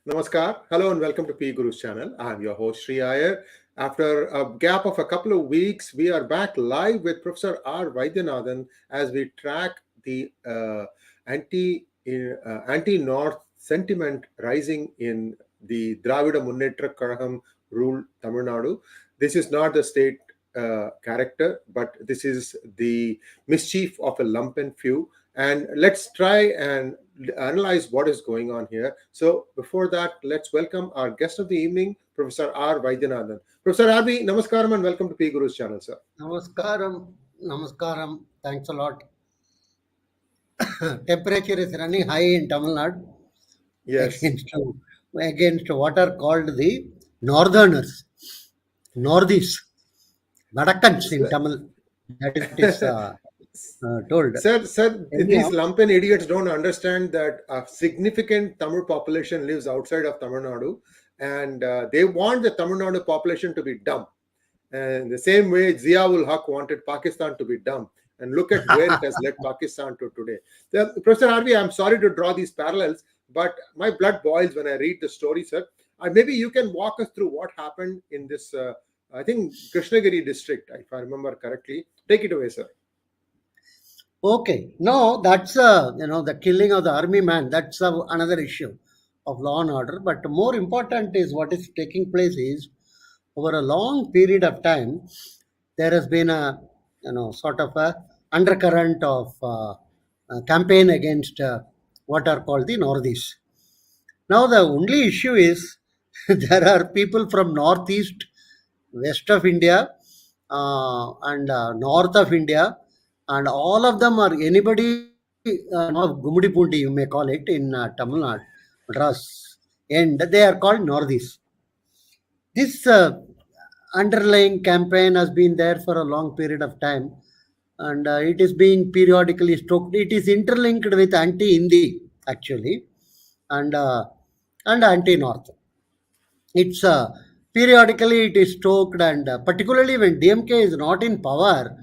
Namaskar. Hello and welcome to PGurus channel. I'm your host 𝙒𝙖𝙩𝙤 Iyer. After a gap of a couple of weeks, we are back live with Professor R Vaidyanathan as we track the anti-North sentiment rising in the �12𝙤𝙤𝙤𝙤 ruled Tamil Nadu. This is not the state character, but this is the mischief of a lumpen few. And let's try and analyze what is going on here. So before that, let's welcome our guest of the evening, Professor R Vaidyanathan. Professor R V, namaskaram and welcome to PGurus channel, sir. Namaskaram. Thanks a lot. Temperature is running high in Tamil Nadu. Yes. Against what are called the northerners, northeast, Vadakkans in Tamil. That is told. Sir, these lumpen idiots don't understand that a significant Tamil population lives outside of Tamil Nadu, and they want the Tamil Nadu population to be dumb. And the same way 𝙒𝙖𝙩𝙦𝙤𝙀 wanted Pakistan to be dumb. And look at where it has led Pakistan to today. Professor Harvey, I'm sorry to draw these parallels, but my blood boils when I read the story, sir. Maybe you can walk us through what happened in this, I think, Krishnagiri district, if I remember correctly. Take it away, sir. Okay. No, that's, the killing of the army man. That's another issue of law and order. But more important is what is taking place is over a long period of time, there has been a, sort of a undercurrent of campaign against what are called the Northeast. Now, the only issue is there are people from Northeast, West of India, and North of India, and all of them are anybody of Gumudipundi, you may call it, in Tamil Nadu, Madras, and they are called Northeast. This underlying campaign has been there for a long period of time, and it is being periodically stoked. It is interlinked with anti-Hindi, actually, and anti-North. It's periodically it is stoked, and particularly when DMK is not in power,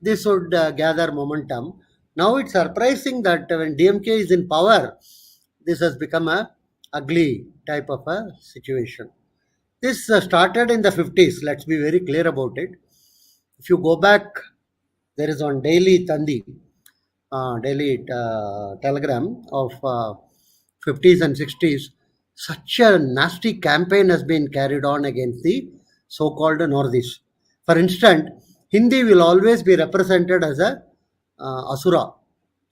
this would gather momentum. Now it's surprising that when DMK is in power, this has become a ugly type of a situation. This started in the 50s. Let's be very clear about it. If you go back, there is on daily Tandi, daily telegram of 50s and 60s. Such a nasty campaign has been carried on against the so-called Northeast. For instance, Hindi will always be represented as a asura,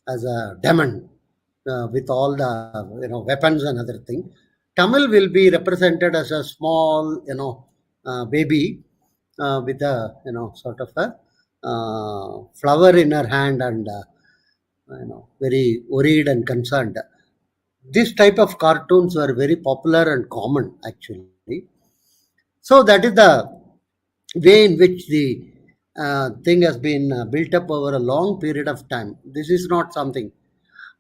as a demon, with all the weapons and other things. Tamil will be represented as a small, baby with a sort of a flower in her hand and very worried and concerned. This type of cartoons were very popular and common actually. So that is the way in which the thing has been built up over a long period of time. This is not something.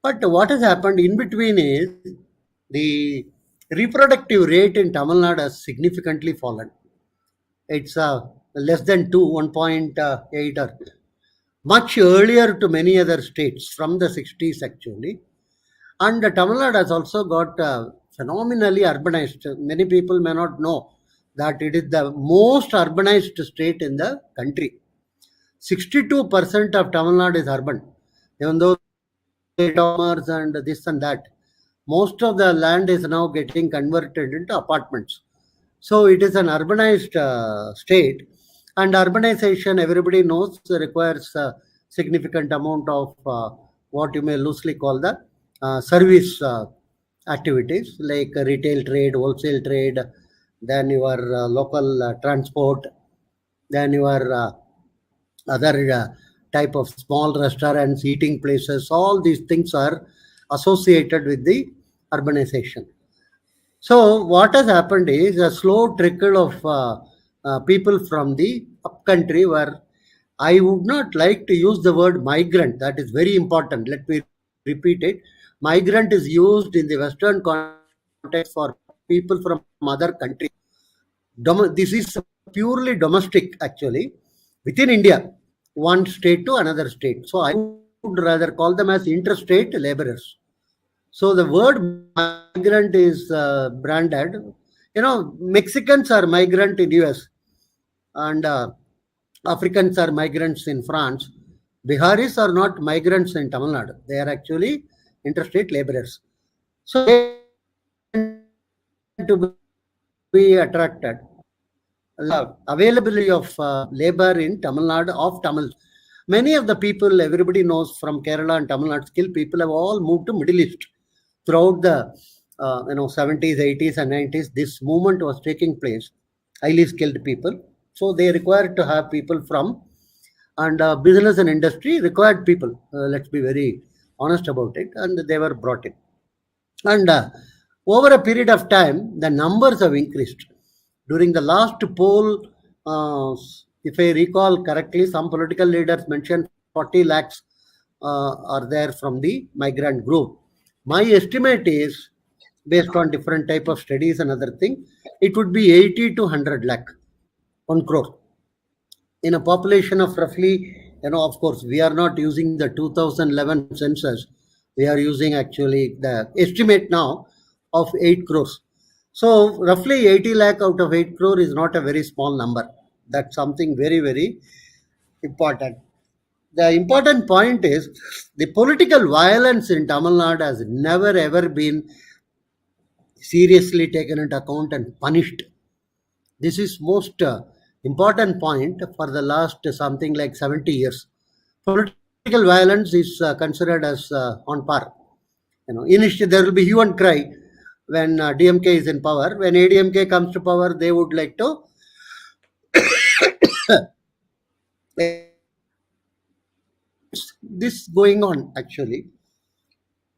But what has happened in between is the reproductive rate in Tamil Nadu has significantly fallen. It's less than 1.8 or much earlier to many other states from the 60s actually. And Tamil Nadu has also got phenomenally urbanized. Many people may not know that it is the most urbanized state in the country. 62% of Tamil Nadu is urban. Even though commerce and this and that, most of the land is now getting converted into apartments. So it is an urbanized state, and urbanization, everybody knows, requires a significant amount of what you may loosely call the service activities like retail trade, wholesale trade, then your local transport, then your other type of small restaurants, eating places. All these things are associated with the urbanization. So what has happened is a slow trickle of people from the upcountry, where I would not like to use the word migrant. That is very important. Let me repeat it. Migrant is used in the Western context for people from other countries. This is purely domestic actually within India, one state to another state. So I would rather call them as interstate laborers. So the word migrant is branded. Mexicans are migrant in US, and Africans are migrants in France. Biharis are not migrants in Tamil Nadu. They are actually interstate laborers. So they tend to be attracted. Availability of labor in Tamil Nadu of Tamils. Many of the people everybody knows from Kerala and Tamil Nadu, skilled people have all moved to Middle East throughout the 70s, 80s, and 90s. This movement was taking place. Highly skilled people, so they required to have people from, and business and industry required people. Let's be very honest about it, and they were brought in. And over a period of time, the numbers have increased. During the last poll, if I recall correctly, some political leaders mentioned 40 lakhs are there from the migrant group. My estimate is, based on different type of studies and other thing, it would be 80 to 100 lakh, 1 crore. In a population of roughly, of course, we are not using the 2011 census. We are using actually the estimate now of 8 crores. So roughly 80 lakh out of 8 crore is not a very small number. That's something very, very important. The important point is the political violence in Tamil Nadu has never ever been seriously taken into account and punished. This is most important point for the last something like 70 years. Political violence is considered as on par. Initially there will be hue and cry when DMK is in power. When ADMK comes to power, they would like to this going on actually.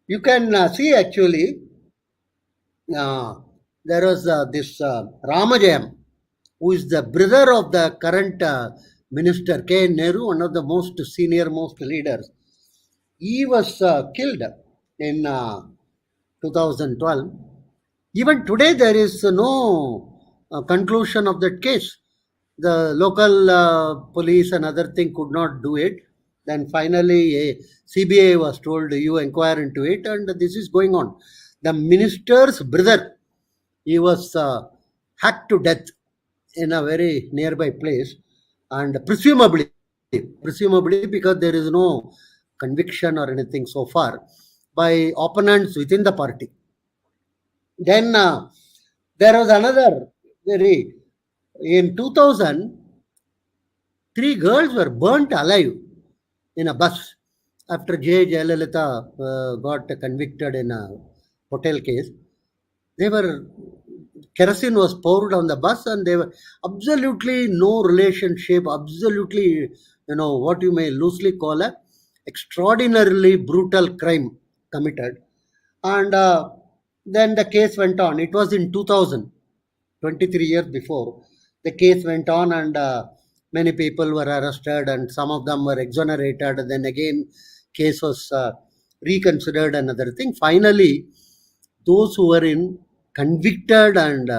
You can see actually there was this Ramajayam, who is the brother of the current minister K. Nehru, one of the most senior most leaders. He was killed in 2012. Even today, there is no conclusion of that case. The local police and other thing could not do it. Then finally, a CBI was told, you inquire into it, and this is going on. The minister's brother, he was hacked to death in a very nearby place, and presumably because there is no conviction or anything so far, by opponents within the party. Then there was another in 2000, 3 girls were burnt alive in a bus after Jayalalitha got convicted in a hotel case. Kerosene was poured on the bus, and they were absolutely no relationship, absolutely, what you may loosely call a extraordinarily brutal crime committed. And then the case went on. It was in 2000, 23 years before. The case went on, and many people were arrested, and some of them were exonerated. And then again, case was reconsidered, another thing. Finally, those who were convicted and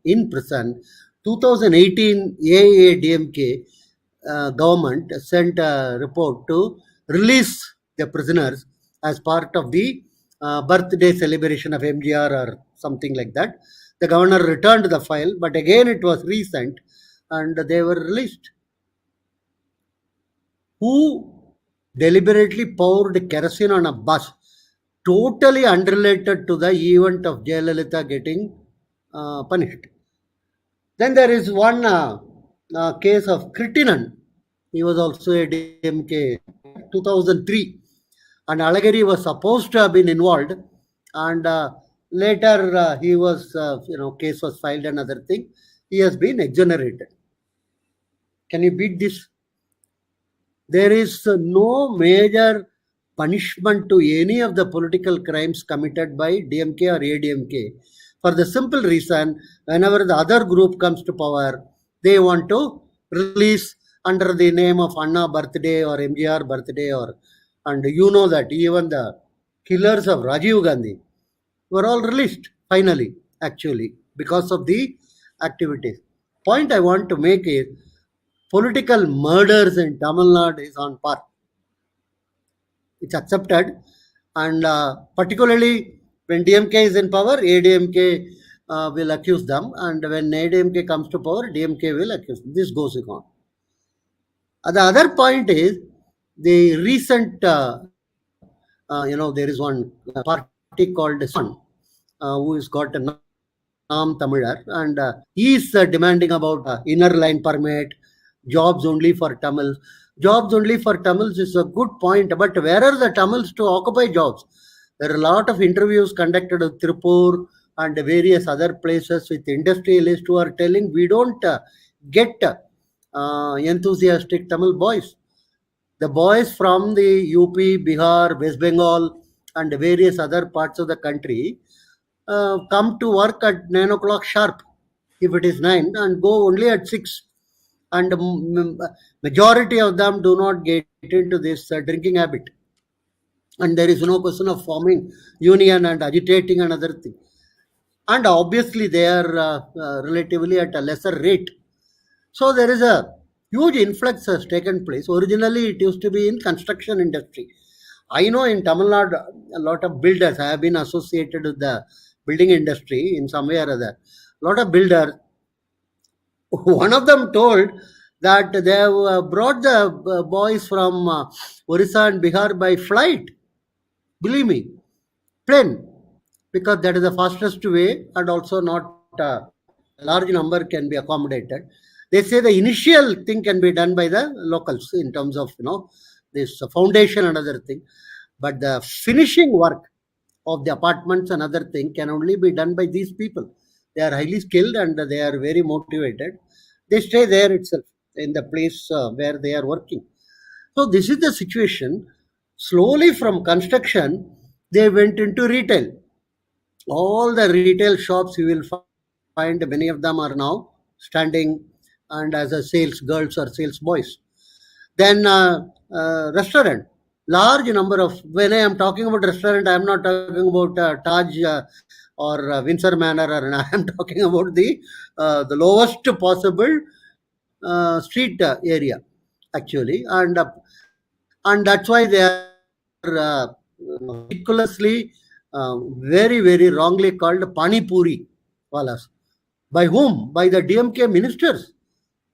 in prison, 2018 AADMK government sent a report to release the prisoners as part of the birthday celebration of MGR or something like that. The governor returned the file, but again it was resent, and they were released. Who deliberately poured kerosene on a bus, totally unrelated to the event of Jayalalitha getting punished. Then there is one case of Kritinan. He was also a DMK, 2003. And Alagiri was supposed to have been involved. And later he was, case was filed, another thing. He has been exonerated. Can you beat this? There is no major punishment to any of the political crimes committed by DMK or ADMK, for the simple reason, whenever the other group comes to power, they want to release under the name of Anna birthday or MGR birthday, and you know that even the killers of Rajiv Gandhi were all released finally, actually, because of the activities. Point I want to make is political murders in Tamil Nadu is on par. It's accepted, and particularly When DMK is in power, ADMK will accuse them, and when ADMK comes to power, DMK will accuse them. This goes on. The other point is the recent, there is one party called Sun, who has got a Nam Tamilar, and he is demanding about inner line permit, jobs only for Tamils. Jobs only for Tamils is a good point, but where are the Tamils to occupy jobs? There are a lot of interviews conducted with Tripur and various other places with industrialists who are telling we don't get enthusiastic Tamil boys. The boys from the UP, Bihar, West Bengal, and various other parts of the country come to work at 9 o'clock sharp, if it is 9, and go only at 6. And majority of them do not get into this drinking habit. And there is no question of forming union and agitating another thing. And obviously they are relatively at a lesser rate. So there is a huge influx has taken place. Originally it used to be in construction industry. I know in Tamil Nadu a lot of builders have been associated with the building industry in some way or other. A lot of builders, one of them told that they have brought the boys from Orissa and Bihar by flight. Believe me, plane, because that is the fastest way, and also not a large number can be accommodated. They say the initial thing can be done by the locals in terms of this foundation and other thing, but the finishing work of the apartments and other thing can only be done by these people. They are highly skilled and they are very motivated. They stay there itself in the place where they are working. So this is the situation. Slowly from construction, they went into retail. All the retail shops you will find, many of them are now standing and as a sales girls or sales boys. Then restaurant, large number of, when I am talking about restaurant, I am not talking about Taj or Windsor Manor, or I am talking about the lowest possible street area actually, and that's why they are ridiculously very very wrongly called Pani Puri walas. By whom? By the DMK ministers.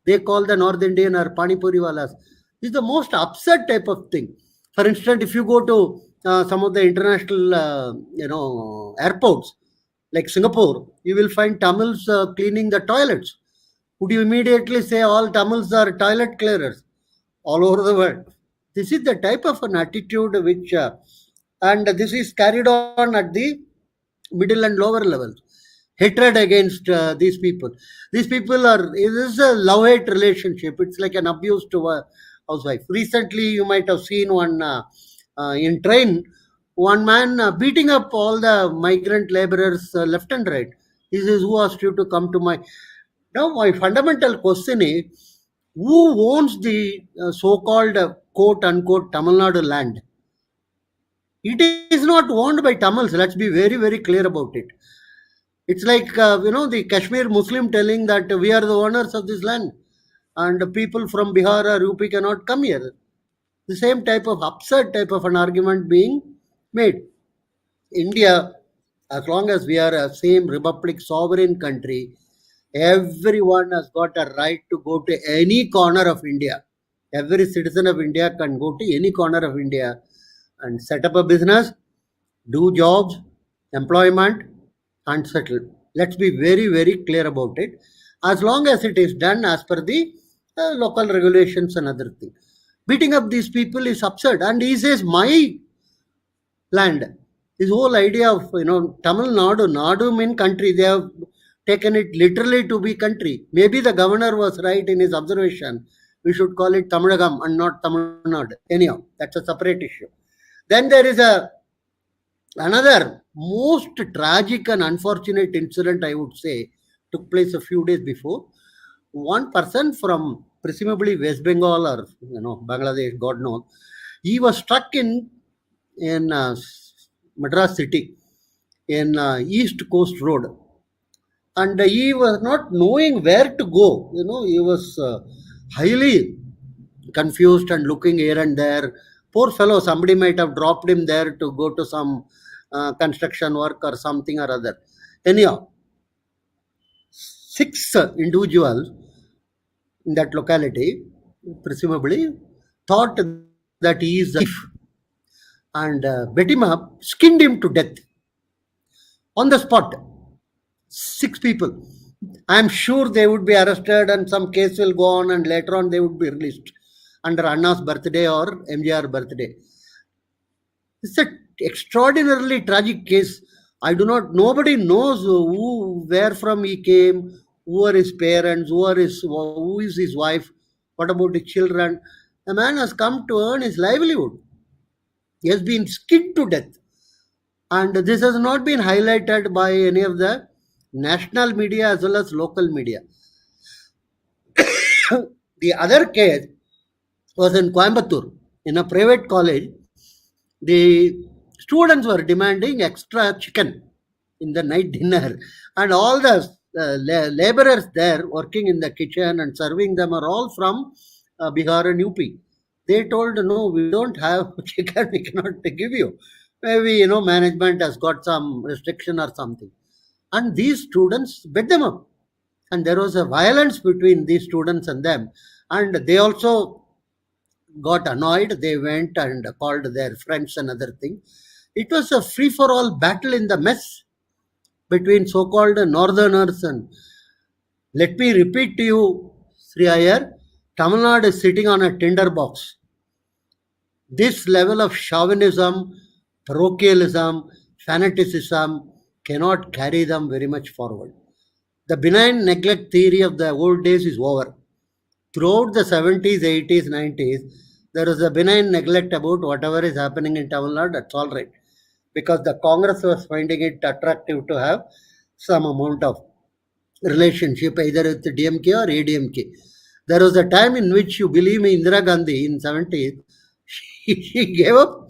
They call the North Indian or Pani Puri walas. This is the most upset type of thing. For instance, if you go to some of the international airports like Singapore, you will find Tamils cleaning the toilets. Would you immediately say all Tamils are toilet clearers all over the world? This is the type of an attitude which, and this is carried on at the middle and lower levels. Hatred against these people. These people are, it is a love-hate relationship. It's like an abuse to a housewife. Recently, you might have seen one in train, one man beating up all the migrant laborers left and right. He says, who asked you to come to my... Now, my fundamental question is, who owns the so-called quote-unquote Tamil Nadu land? It is not owned by Tamils. Let's be very, very clear about it. It's like, the Kashmir Muslim telling that we are the owners of this land and people from Bihar or UP cannot come here. The same type of absurd type of an argument being made. India, as long as we are a same republic, sovereign country, everyone has got a right to go to any corner of India. Every citizen of India can go to any corner of India and set up a business, do jobs, employment, and settle. Let's be very, very clear about it. As long as it is done as per the local regulations and other things. Beating up these people is absurd. And he says, my land. This whole idea of, Tamil Nadu, Nadu mean country, they have taken it literally to be country. Maybe the governor was right in his observation. We should call it Aanmigam and not Tamil Nadu. Anyhow, that's a separate issue. Then there is another most tragic and unfortunate incident, I would say, took place a few days before. One person from presumably West Bengal or Bangladesh, God knows, he was struck in Madras city in East Coast Road, and he was not knowing where to go. He was highly confused and looking here and there. Poor fellow, somebody might have dropped him there to go to some construction work or something or other. Anyhow, 6 individuals in that locality presumably thought that he is a thief and bet him up, skinned him to death on the spot. 6 people. I am sure they would be arrested and some case will go on and later on they would be released under Anna's birthday or MJR birthday. It's an extraordinarily tragic case. Nobody knows where from he came, who are his parents, who is his wife, what about his children. The man has come to earn his livelihood. He has been skinned to death. And this has not been highlighted by any of the national media as well as local media. The other case was in Coimbatore, in a private college. The students were demanding extra chicken in the night dinner, and all the laborers there working in the kitchen and serving them are all from Bihar and UP. They told, no, we don't have chicken, we cannot give you. Maybe, management has got some restriction or something. And these students bet them up. And there was a violence between these students and them. And they also got annoyed. They went and called their friends and other thing. It was a free-for-all battle in the mess between so-called northerners. And let me repeat to you, Sri Iyer, Tamil Nadu is sitting on a tinder box. This level of chauvinism, parochialism, fanaticism cannot carry them very much forward. The benign neglect theory of the old days is over. Throughout the 70s, 80s, 90s, there is a benign neglect about whatever is happening in Tamil Nadu. That's all right. Because the Congress was finding it attractive to have some amount of relationship either with the DMK or ADMK. There was a time in which, you believe me, Indira Gandhi in 70s, she gave up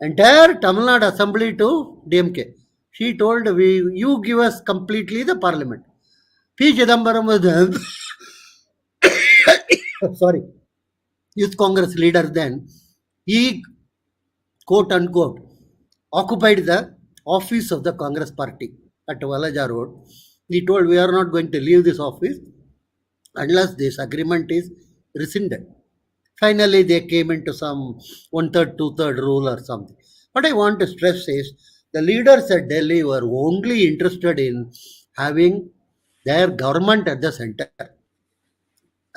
entire Tamil Nadu assembly to DMK. She told, you give us completely the parliament. P. Chidambaram was the sorry, youth Congress leader then. He, quote unquote, occupied the office of the Congress party at Valaja Road. He told, we are not going to leave this office unless this agreement is rescinded. Finally, they came into some 1/3, 2/3 rule or something. What I want to stress is the leaders at Delhi were only interested in having their government at the center.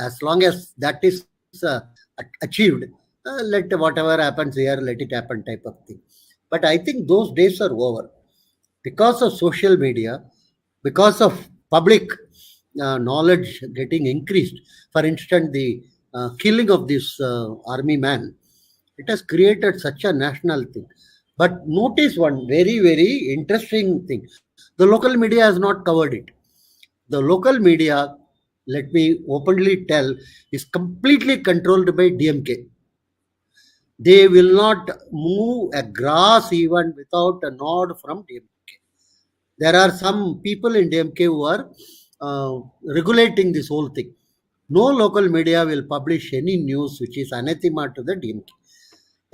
As long as that is achieved, let whatever happens here, let it happen type of thing. But I think those days are over. Because of social media, because of public knowledge getting increased, for instance, the killing of this army man, it has created such a national thing. But notice one very, very interesting thing. The local media has not covered it. The local media, let me openly tell, is completely controlled by DMK. They will not move a grass even without a nod from DMK. There are some people in DMK who are regulating this whole thing. No local media will publish any news which is anathema to the DMK.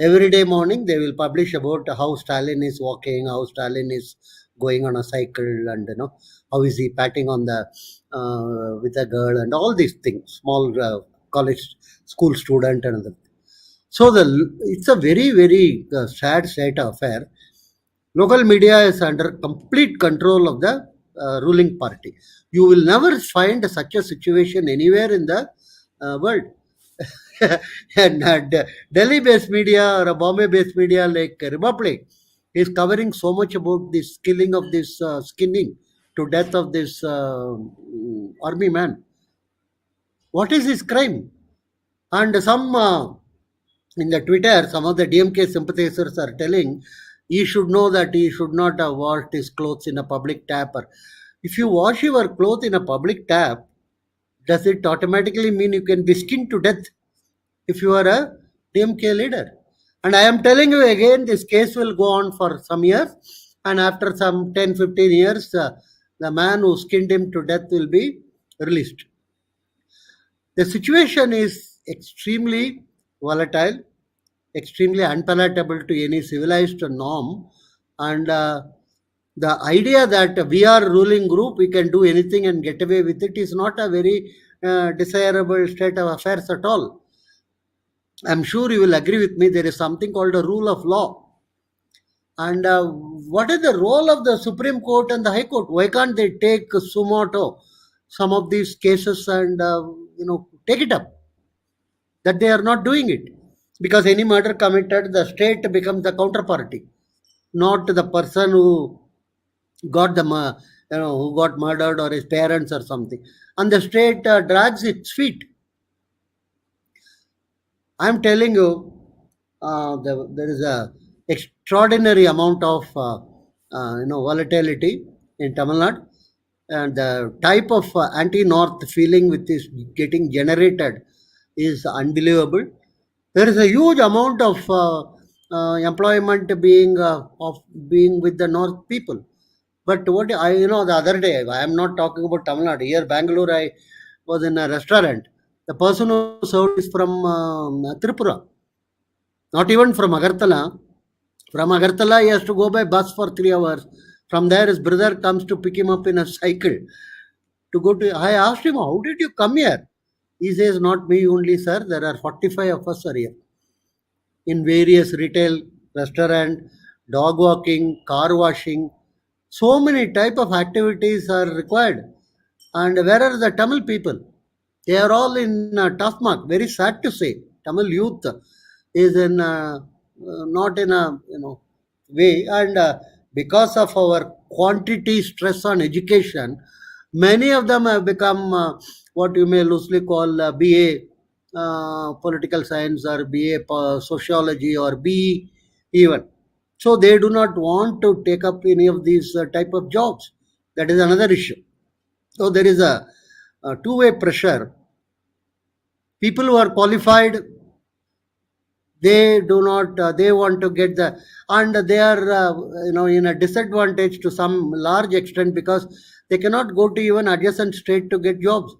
Every day morning, they will publish about how Stalin is walking, how Stalin is going on a cycle, and how is he patting on the with a girl, and all these things. Small college school student and other. So it's a very, very sad state of affair. Local media is under complete control of the ruling party. You will never find such a situation anywhere in the world. And Delhi-based media or a Bombay-based media like Republic is covering so much about this killing of this skinning to death of this army man. What is his crime? And some in the Twitter, some of the DMK sympathizers are telling he should know that he should not have washed his clothes in a public tap. Or if you wash your clothes in a public tap, does it automatically mean you can be skinned to death if you are a DMK leader? And I am telling you again, this case will go on for some years. And after some 10, 15 years, the man who skinned him to death will be released. The situation is extremely volatile, extremely unpalatable to any civilized norm. And the idea that we are ruling group, we can do anything and get away with it, is not a very desirable state of affairs at all. I'm sure you will agree with me. There is something called a rule of law. And what is the role of the Supreme Court and the High Court? Why can't they take sumo moto some of these cases and take it up? That they are not doing it, because any murder committed, the state becomes the counterparty, not the person who got who got murdered, or his parents or something, and the state drags its feet. I'm telling you, there is a extraordinary amount of volatility in Tamil Nadu, and the type of anti-North feeling which is getting generated is unbelievable. There is a huge amount of employment being with the North people. But what the other day, I am not talking about Tamil Nadu. Here, Bangalore, I was in a restaurant. The person who served is from Tripura, not even from Agartala. From Agartala, he has to go by bus for 3 hours. From there, his brother comes to pick him up in a cycle to go to. I asked him, "How did you come here?" He says, "Not me only, sir. There are 45 of us are here in various retail, restaurant, dog walking, car washing. So many type of activities are required. And where are the Tamil people? They are all in tough mark. Very sad to say. Tamil youth is in not in a way, and because of our quantity stress on education, many of them have become what you may loosely call BA political science, or BA sociology, or BE even. So they do not want to take up any of these type of jobs. That is another issue. So there is a two-way pressure. People who are qualified, they do not they want to get the, and they are in a disadvantage to some large extent, because they cannot go to even adjacent state to get jobs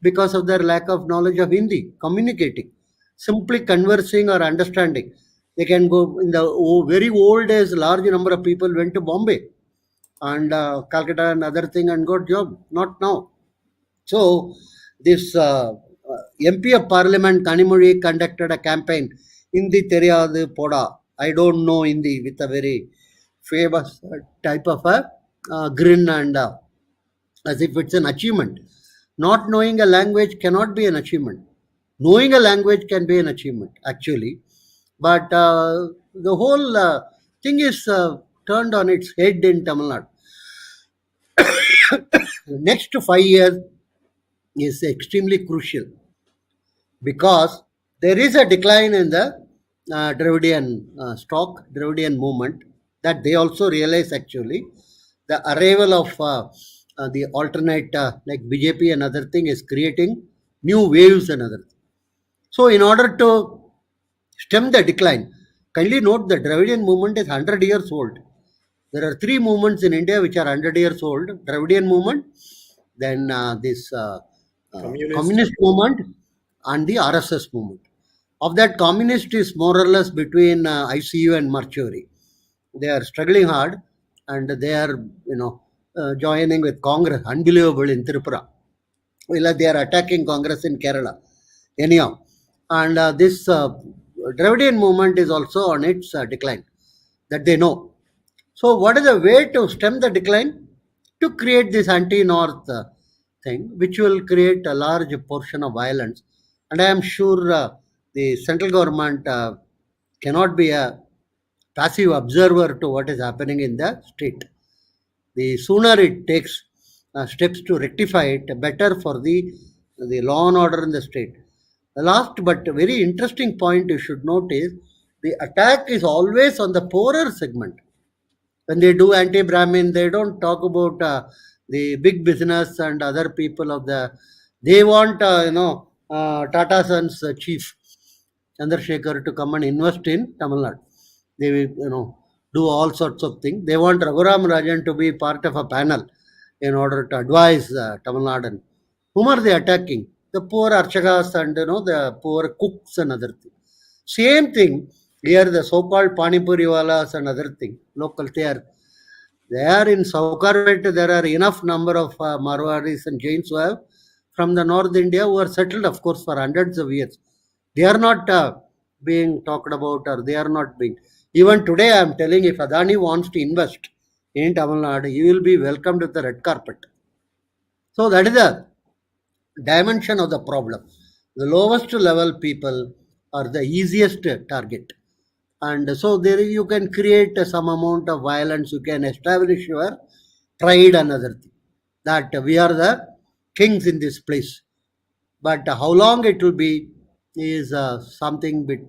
because of their lack of knowledge of Hindi, communicating, simply conversing or understanding. They can go in the very old days. Large number of people went to Bombay and Calcutta and other thing and got job. Not now. So this MP of Parliament Kanimozhi conducted a campaign, Hindi Theriyadu Poda. I don't know Hindi, with a very famous type of a grin, and as if it's an achievement. Not knowing a language cannot be an achievement. Knowing a language can be an achievement, actually. But the whole thing is turned on its head in Tamil Nadu. Next 5 years is extremely crucial, because there is a decline in the Dravidian Dravidian movement, that they also realize actually. The arrival of the alternate like BJP and other thing is creating new waves and other thing. So in order to stem the decline, kindly note the Dravidian movement is 100 years old. There are 3 movements in India which are 100 years old: Dravidian movement, then this communist movement, and the RSS movement. Of that, communist is more or less between ICU and mortuary. They are struggling hard, and they are joining with Congress. Unbelievable in Tripura. Well, they are attacking Congress in Kerala. Anyhow, and this Dravidian movement is also on its decline, that they know. So what is the way to stem the decline? To create this anti-North thing, which will create a large portion of violence. And I am sure the central government cannot be a passive observer to what is happening in the state. The sooner it takes steps to rectify it, better for the law and order in the state. The last but very interesting point you should note is, the attack is always on the poorer segment. When they do anti-Brahmin, they don't talk about the big business and other people of the. They want Tata Sons chief Chandrasekhar to come and invest in Tamil Nadu. They will do all sorts of things. They want Raghuram Rajan to be part of a panel in order to advise Tamil Nadu. Whom are they attacking? The poor archakas and the poor cooks and other things. Same thing. Here the so-called Panipuri walas and other thing, local, they are in Saukarpet. There are enough number of Marwaris and Jains who have from the North India who are settled, of course, for hundreds of years. They are not being talked about, or they are not being. Even today, I am telling, if Adani wants to invest in Tamil Nadu, he will be welcomed with the red carpet. So that is the dimension of the problem. The lowest level people are the easiest target. And so there you can create some amount of violence. You can establish your pride and other thing, that we are the kings in this place. But how long it will be is something bit,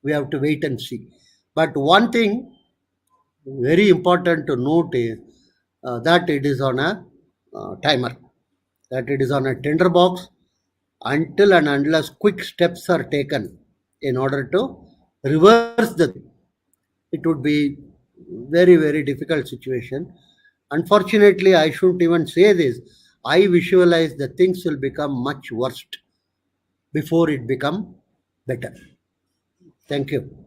we have to wait and see. But one thing very important to note is that it is on a timer, that it is on a tender box until and unless quick steps are taken in order to reverse the thing. It would be very, very difficult situation. Unfortunately, I shouldn't even say this. I visualize the things will become much worse before it become better. Thank you.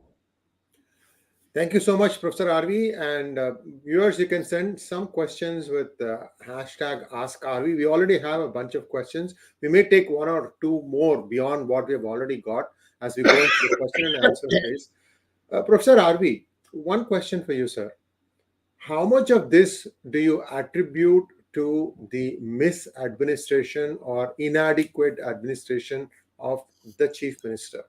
Thank you so much, Professor RV. And viewers, you can send some questions with hashtag #AskRV. We already have a bunch of questions. We may take one or two more beyond what we have already got as we go into the question and answer phase. Professor RV, one question for you, sir. How much of this do you attribute to the misadministration or inadequate administration of the Chief Minister?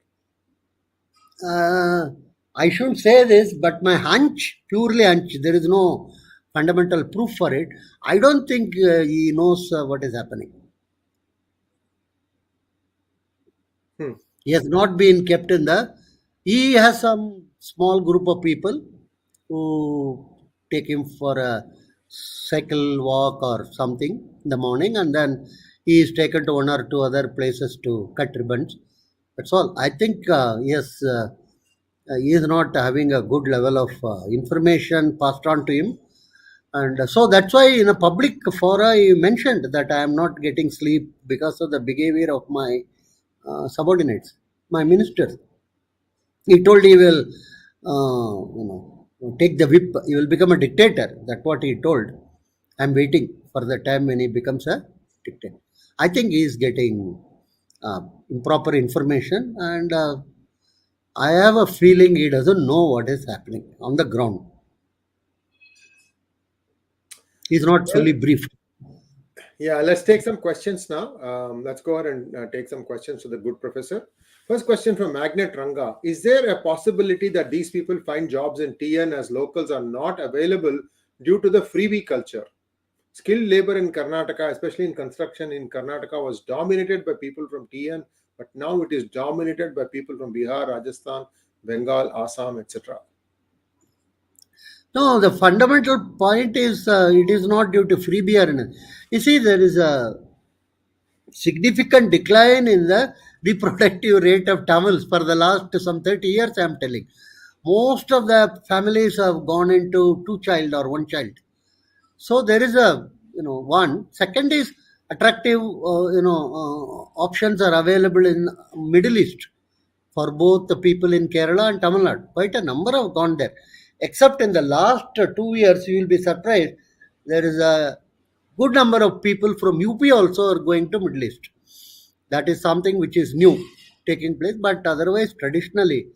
I shouldn't say this, but my hunch, purely hunch, there is no fundamental proof for it. I don't think he knows what is happening. He has not been kept in the. He has some small group of people who take him for a cycle walk or something in the morning, and then he is taken to one or two other places to cut ribbons. That's all. I think yes, he is not having a good level of information passed on to him, and so that's why in a public fora he mentioned that I am not getting sleep because of the behavior of my subordinates, my ministers. He told he will, take the whip. He will become a dictator. That's what he told. I'm waiting for the time when he becomes a dictator. I think he is getting improper information, and I have a feeling he doesn't know what is happening on the ground. He's not fully briefed. Yeah, let's take some questions now. Let's go ahead and take some questions to the good professor. First question from Magnet Ranga. Is there a possibility that these people find jobs in TN as locals are not available due to the freebie culture? Skilled labor in Karnataka, especially in construction in Karnataka, was dominated by people from TN, but now it is dominated by people from Bihar, Rajasthan, Bengal, Assam, etc. No, the fundamental point is it is not due to freebie or anything. You see, there is a significant decline in the reproductive rate of Tamils for the last some 30 years, I am telling. Most of the families have gone into two child or one child. So there is a, one. Second is attractive, options are available in Middle East for both the people in Kerala and Tamil Nadu. Quite a number have gone there. Except in the last 2 years, you will be surprised, there is a good number of people from UP also are going to Middle East. That is something which is new taking place, but otherwise traditionally.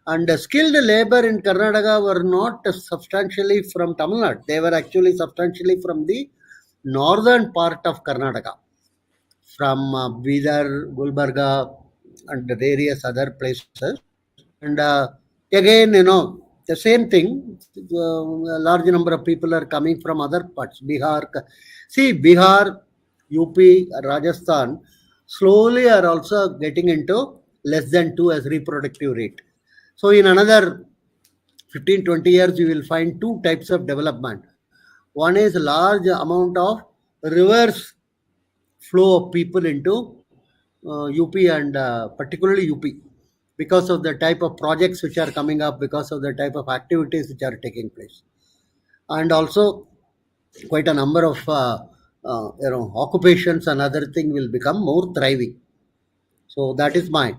And skilled labor in Karnataka were not substantially from Tamil Nadu. They were actually substantially from the northern part of Karnataka, from Bidar, Gulbarga, and various other places. And again, the same thing. A large number of people are coming from other parts. Bihar, UP, Rajasthan, slowly are also getting into less than 2 as reproductive rate. So in another 15-20 years, you will find two types of development. One is large amount of reverse flow of people into UP and particularly UP, because of the type of projects which are coming up, because of the type of activities which are taking place. And also quite a number of occupations and other thing will become more thriving. So that is mine.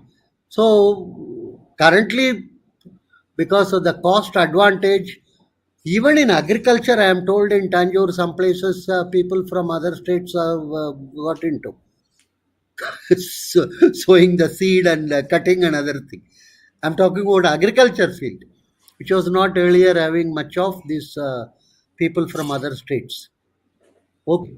So currently because of the cost advantage. Even in agriculture, I am told in Tanjore, some places people from other states have got into sowing the seed and cutting another thing. I'm talking about agriculture field, which was not earlier having much of these people from other states. Okay.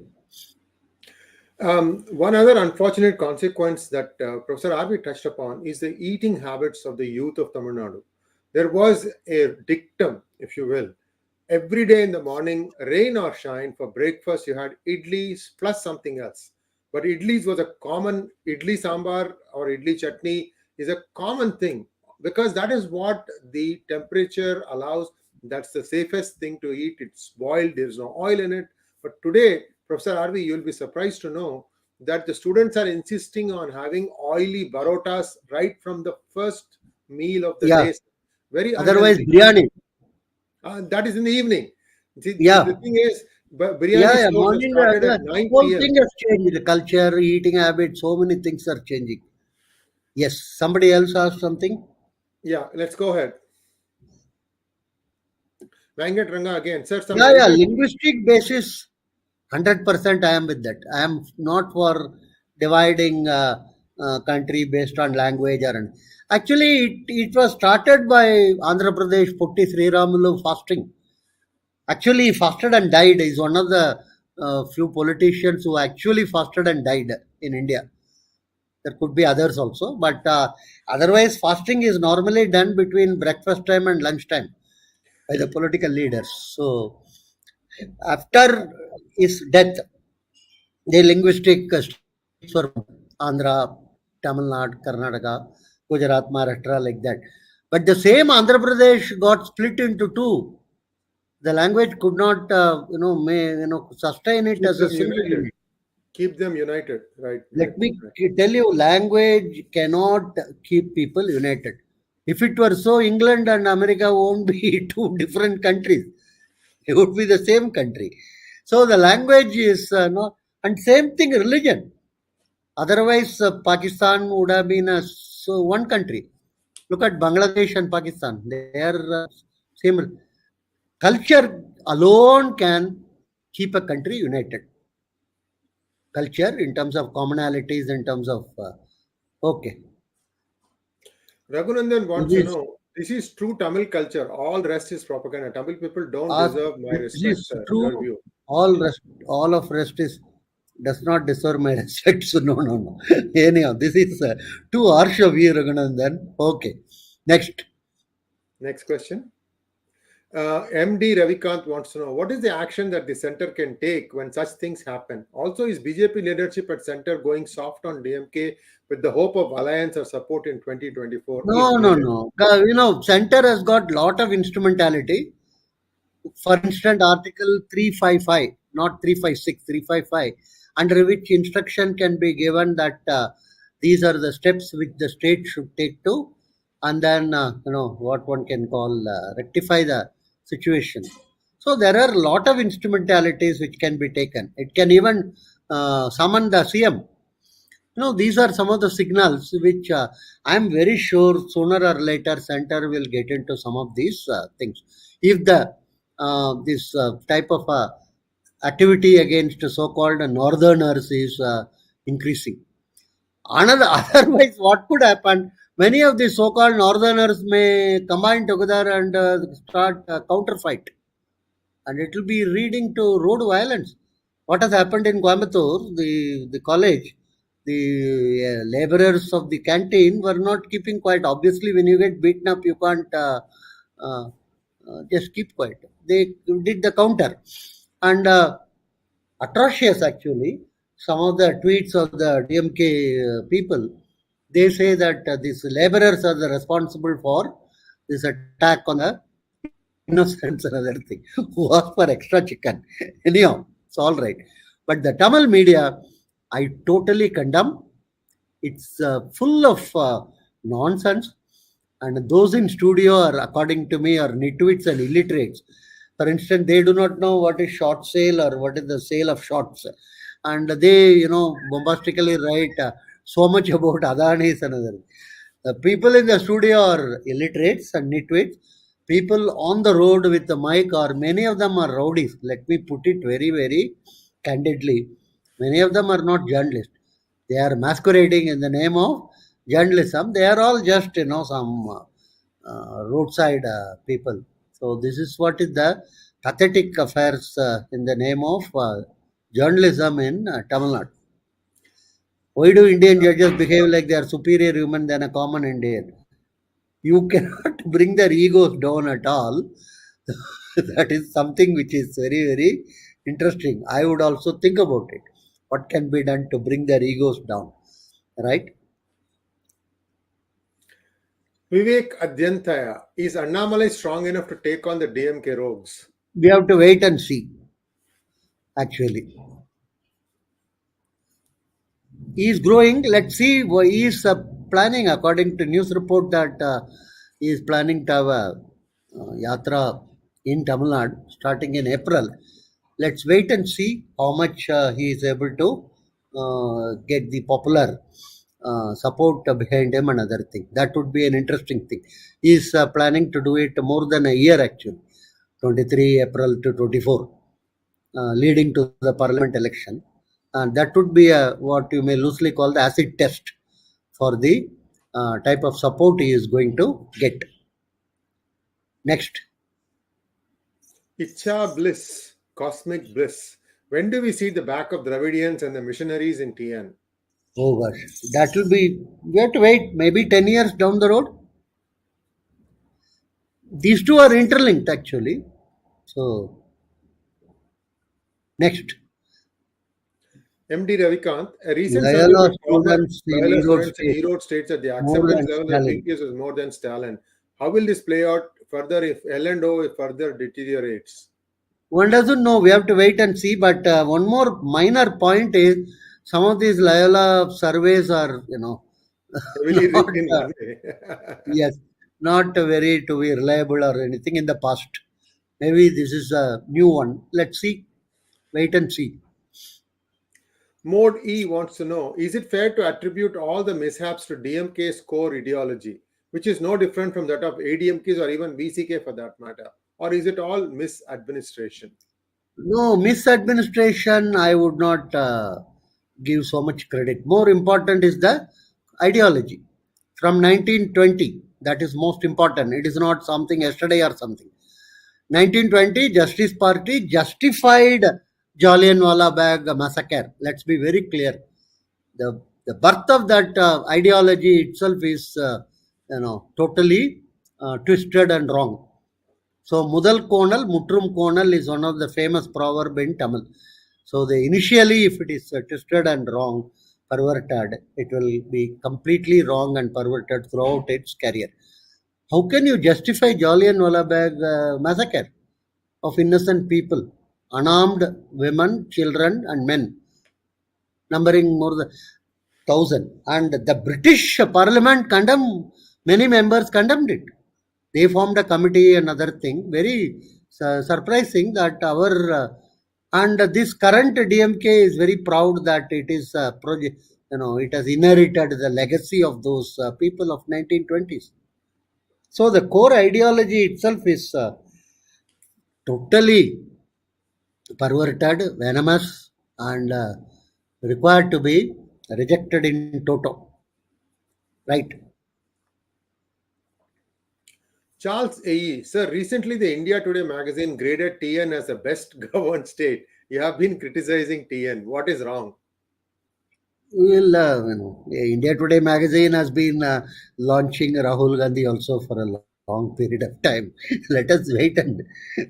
One other unfortunate consequence that Professor RV touched upon is the eating habits of the youth of Tamil Nadu. There was a dictum, if you will. Every day in the morning, rain or shine, for breakfast you had idlis plus something else. But idlis was a common, idli sambar or idli chutney is a common thing because that is what the temperature allows. That's the safest thing to eat. It's boiled, there's no oil in it. But today, Professor RV, you'll be surprised to know that the students are insisting on having oily barotas right from the first meal of the Yeah. day. Very Otherwise, unhealthy. biryani. That is in the evening. See, Yeah. the thing is, biryani Yeah, stores have morning, started at the 9 whole p.m. thing has changed. The culture, eating habits, so many things are changing. Yes, somebody else asked something. Yeah, let's go ahead. Venkat Ranga again, sir. Some Yeah, very good. linguistic basis, 100% I am with that. I am not for dividing country based on language or. Actually, it was started by Andhra Pradesh Putti Sri Ramulu fasting. Actually, he fasted and died. He's one of the few politicians who actually fasted and died in India. There could be others also, but otherwise, fasting is normally done between breakfast time and lunch time by the political leaders. So, after his death, the linguistic states were Andhra, Tamil Nadu, Karnataka, Gujarat, Maharashtra, like that. But the same Andhra Pradesh got split into two. The language could not, sustain it Keep as a them single united. unit. Keep them united. Right. Let me tell you, language cannot keep people united. If it were so, England and America won't be two different countries. It would be the same country. So the language is no, and same thing religion. Otherwise, Pakistan would have been one country. Look at Bangladesh and Pakistan. They are similar. Culture alone can keep a country united. Culture in terms of commonalities, in terms of okay. Raghunandan wants This to is, know this is true Tamil culture. All rest is propaganda. Tamil people don't uh, deserve my this respect, is sir. true. Your view. All of rest is does not deserve my respect. So no. Anyhow, this is too harsh of you, Raghunandan. Okay, next. Next question. MD Ravikanth wants to know what is the action that the center can take when such things happen. Also, is BJP leadership at center going soft on DMK with the hope of alliance or support in 2024 if No. needed? Center has got lot of instrumentality. For instance, Article 355, not 356, 355, under which instruction can be given that these are the steps which the state should take to, and then what one can call rectify the situation. So there are a lot of instrumentalities which can be taken. It can even summon the CM. These are some of the signals which I am very sure sooner or later center will get into some of these things. If the this type of activity against so-called northerners is increasing. Otherwise, what could happen? Many of the so-called northerners may combine together and start counter fight, and it will be leading to road violence. What has happened in Coimbatore, the college, the laborers of the canteen were not keeping quiet. Obviously, when you get beaten up, you can't uh, just keep quiet. They did the counter, and atrocious actually. Some of the tweets of the DMK people, they say that these laborers are the responsible for this attack on the innocents and other thing. Who asked for extra chicken? Anyhow, it's all right. But the Tamil media, I totally condemn. It's full of nonsense, and those in studio are, according to me, are nitwits and illiterates. For instance, they do not know what is short sale or what is the sale of shorts, and they, bombastically write so much about Adanis and other. The people in the studio are illiterates and nitwits. People on the road with the mic are many of them are rowdies. Let me put it very, very candidly. Many of them are not journalists. They are masquerading in the name of journalism. They are all just some roadside people. So this is what is the pathetic affairs in the name of journalism in Tamil Nadu. Why do Indian judges behave like they are superior human than a common Indian? You cannot bring their egos down at all. That is something which is very, very interesting. I would also think about it. What can be done to bring their egos down? Right? 𝙒𝙬𝘗𝘖𝙗, is Annamalai strong enough to take on the DMK rogues? We have to wait and see, actually. He is growing. Let's see. He is planning, according to news report, that he is planning to have a yatra in Tamil Nadu starting in April. Let's wait and see how much he is able to get the popular support behind him and other thing. That would be an interesting thing. He is planning to do it more than a year, actually, 23 April to 24, leading to the parliament election. And that would be what you may loosely call the acid test for the type of support he is going to get. Next. Icha bliss, cosmic bliss. When do we see the back of Dravidians and the missionaries in TN? Oh gosh, that will be, we have to wait maybe 10 years down the road. These two are interlinked, actually. So, next. MD Ravikanth, a recent survey Loyola of former students in Loyola Erode students in State, Erode states that the more acceptance than level of Stalin. PGurus is more than Stalin. How will this play out further if L&O further deteriorates? One doesn't know. We have to wait and see. But one more minor point is some of these Loyola surveys are, Heavily not, rigged in one way. yes, not very to be reliable or anything in the past. Maybe this is a new one. Let's see. Wait and see. Mode E wants to know, is it fair to attribute all the mishaps to DMK's core ideology, which is no different from that of ADMK's or even 𝗣𝙬𝘂𝗍 for that matter? Or is it all misadministration? No, misadministration, I would not give so much credit. More important is the ideology. From 1920, that is most important. It is not something yesterday or something. 1920, Justice Party justified Jallianwala Bagh massacre. Let's be very clear. The birth of that ideology itself is, totally twisted and wrong. So, Mudal Konal, Mutrum Konal is one of the famous proverb in Tamil. So, initially, if it is twisted and wrong, perverted, it will be completely wrong and perverted throughout its career. How can you justify Jallianwala Bagh massacre of innocent people, unarmed women, children, and men, numbering more than 1,000? And the British Parliament condemned, many members condemned it. They formed a committee and other thing. Very surprising that and this current DMK is very proud that it is it has inherited the legacy of those people of 1920s. So the core ideology itself is totally perverted, venomous, and required to be rejected in toto. Right. Charles A.E. Sir, recently the India Today magazine graded TN as the best governed state. You have been criticizing TN. What is wrong? Well, India Today magazine has been launching Rahul Gandhi also for a long period of time. Let us wait and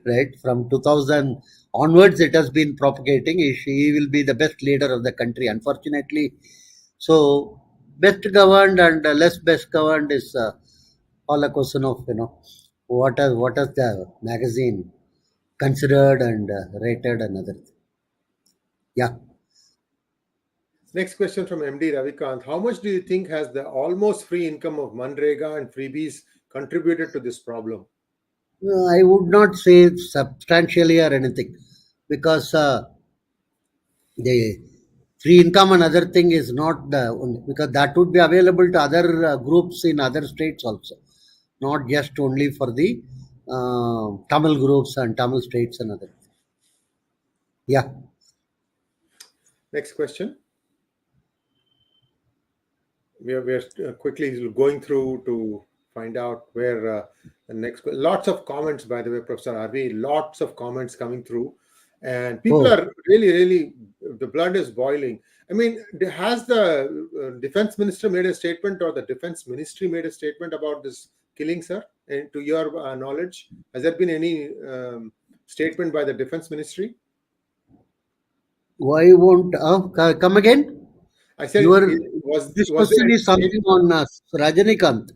right from 2000 onwards, it has been propagating. He will be the best leader of the country. Unfortunately, so best governed and less best governed is all a question of what has the magazine considered and rated and other. Yeah. Next question from MD Ravikanth. How much do you think has the almost free income of MNREGA and freebies contributed to this problem? I would not say substantially or anything because the free income and other thing is not the only, because that would be available to other groups in other states also, not just only for the Tamil groups and Tamil states and other. Yeah. Next question. We are quickly going through to find out where the next. Lots of comments, by the way, Professor RV. Lots of comments coming through, and people Oh, are really. The blood is boiling. I mean, has the defense minister made a statement, or the defense ministry made a statement about this killing, sir? And to your knowledge, has there been any statement by the defense ministry? why won't come again? I said, Your this was there question any is something on Rajnikanth.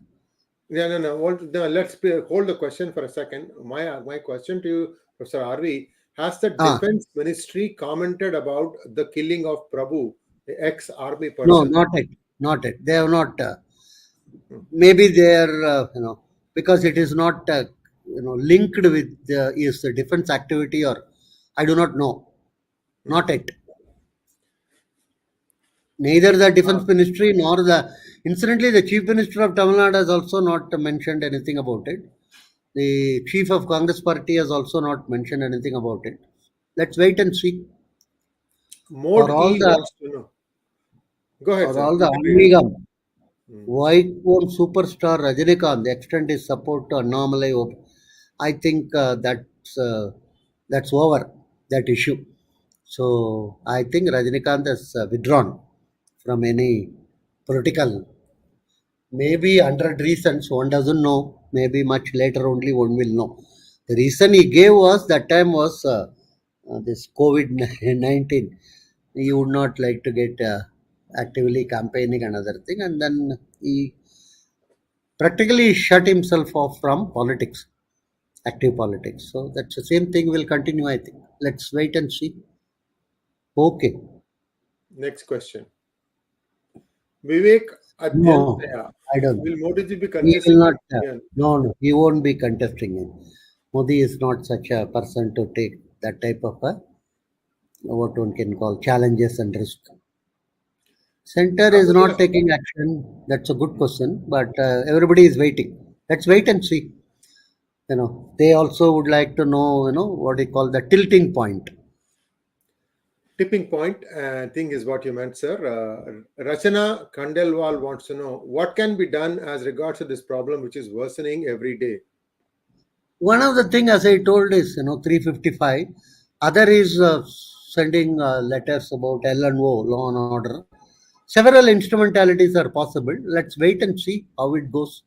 Yeah, no. No, hold the question for a second. My question to you, Professor RV, has the Ah, defense ministry commented about the killing of Prabhu, the ex-army no, person? not it, not it. They have not. Hmm. Maybe they are, because it is not, linked with is the defense activity, or I do not know. Not Hmm. it. Neither the Ah, defense ministry nor incidentally, the chief minister of Tamil Nadu has also not mentioned anything about it. The chief of Congress party has also not mentioned anything about it. Let's wait and see. For all Modiji the wants to know. Go ahead, for sir. all the You can read it. Aanmigam, Hmm. why won't superstar Rajnikanth extend his support to Annamalai? I think that's over, that issue. So I think Rajnikanth has withdrawn from any political. Maybe 100 reasons, one doesn't know. Maybe much later only one will know. The reason he gave was that time was this COVID 19. He would not like to get actively campaigning another thing, and then he practically shut himself off from politics, active politics. So that's the same thing will continue, I think. Let's wait and see. Okay. Next question. Vivek No, Adhyantaya. I don't. Will Modiji be He will contesting not. again? No, he won't be contesting it. Modi is not such a person to take that type of what one can call challenges and risk. Center How is many not of taking action. That's a good question, but everybody is waiting. Let's wait and see. They also would like to know, what they call the tilting point. tipping point thing is what you meant, sir. Rachana Kandelwal wants to know what can be done as regards to this problem, which is worsening every day. One of the thing, as I told, is 355. Other is sending letters about L&O, law and order. Several instrumentalities are possible. Let's wait and see how it goes.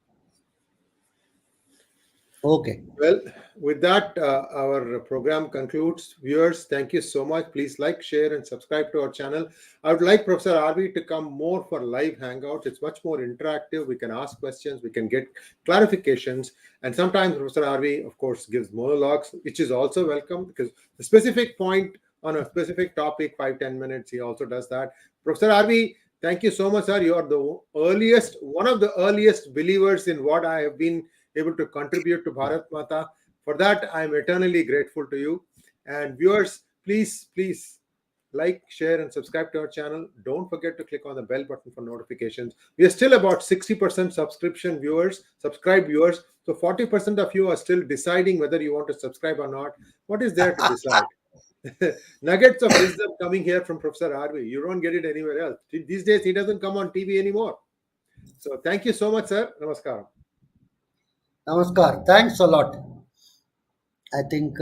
Okay. Well, with that, our program concludes. Viewers, thank you so much. Please like, share, and subscribe to our channel. I would like Professor RV to come more for live hangouts. It's much more interactive. We can ask questions, we can get clarifications, and sometimes Professor RV, of course, gives monologues, which is also welcome because the specific point on a specific topic, 5-10 minutes, he also does that. Professor RV, thank you so much, sir. You are one of the earliest believers in what I have been able to contribute to Bharat Mata. For that, I am eternally grateful to you. And viewers, please like, share, and subscribe to our channel. Don't forget to click on the bell button for notifications. We are still about 60% subscribe viewers. So 40% of you are still deciding whether you want to subscribe or not. What is there to decide? Nuggets of wisdom coming here from Professor RV. You don't get it anywhere else. These days, he doesn't come on TV anymore. So thank you so much, sir. Namaskaram. Namaskar. Thanks a lot. I think